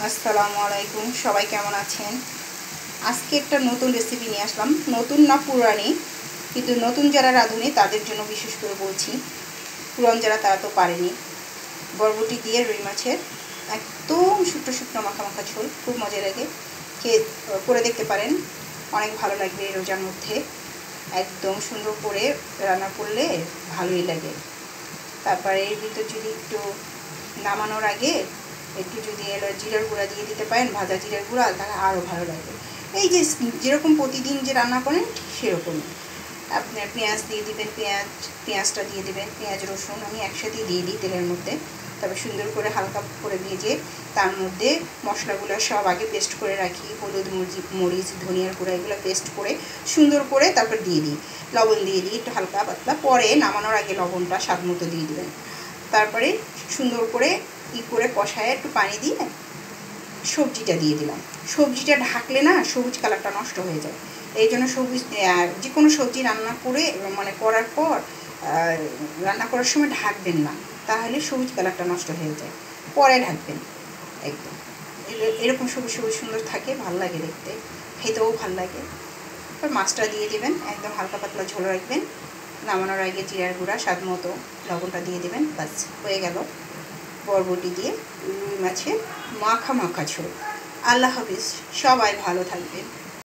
আসসালামু আলাইকুম, সবাই কেমন আছেন? আজকে একটা নতুন রেসিপি নিয়ে আসলাম। নতুন না পুরানি, কিন্তু নতুন যারা রাঁধুনি তাদের জন্য বিশেষ করে বলছি। পুরান যারা তারা তো পারেনি। বরবটি দিয়ে রুই মাছের একদম শুকনো শুকনো মাখা মাখা ঝোল, খুব মজা লাগে। করে দেখতে পারেন, অনেক ভালো লাগবে। এই রোজার মধ্যে একদম সুন্দর করে রান্না করলে ভালোই লাগে। তারপরে এর ভিতর যদি একটু নামানোর আগে একটু যদি জিরার গুঁড়া দিয়ে দিতে পারেন, ভাজা জিরার গুঁড়া, তাহলে আরও ভালো লাগবে। এই যে যেরকম প্রতিদিন যে রান্না করেন সেরকমই আপনার পেঁয়াজ দিয়ে দিবেন, পেঁয়াজটা দিয়ে দেবেন, পেঁয়াজ রসুন আমি একসাথেই দিয়ে দিই তেলের মধ্যে। তারপর সুন্দর করে হালকা করে ভেজে তার মধ্যে মশলাগুলো সব আগে পেস্ট করে রাখি, হলুদ, মরিচ, ধনিয়ার গুঁড়া, এগুলো পেস্ট করে সুন্দর করে তারপর দিয়ে দিই। লবণ দিয়ে দিই একটু হালকা পাতলা, পরে নামানোর আগে লবণটা স্বাদ মতো দিয়ে দেবেন। তারপরে সুন্দর করে করে কষায় একটু পানি দিয়ে সবজিটা দিয়ে দিলাম। সবজিটা ঢাকলে না সবুজ কালারটা নষ্ট হয়ে যায়। এই জন্য সবুজ যে কোনো সবজি রান্না করে করার পর রান্না করার সময় ঢাকবেন না, তাহলে সবুজ কালারটা নষ্ট হয়ে যায়। পরে ঢাকবেন। একদম এরকম সবুজ সবুজ সুন্দর থাকে, ভালো লাগে দেখতে, খেতেও ভালো লাগে। এবার মাছটা দিয়ে দেবেন, একদম হালকা পাতলা ঝোল রাখবেন। নামানোর আগে জিরার গুঁড়া স্বাদ মতো লবণটা দিয়ে দেবেন, বাস হয়ে গেল বরবটি দিয়ে রুই মাছের মাখা মাখা ঝোল। আল্লাহ হাফিজ, সবাই ভালো থাকবেন।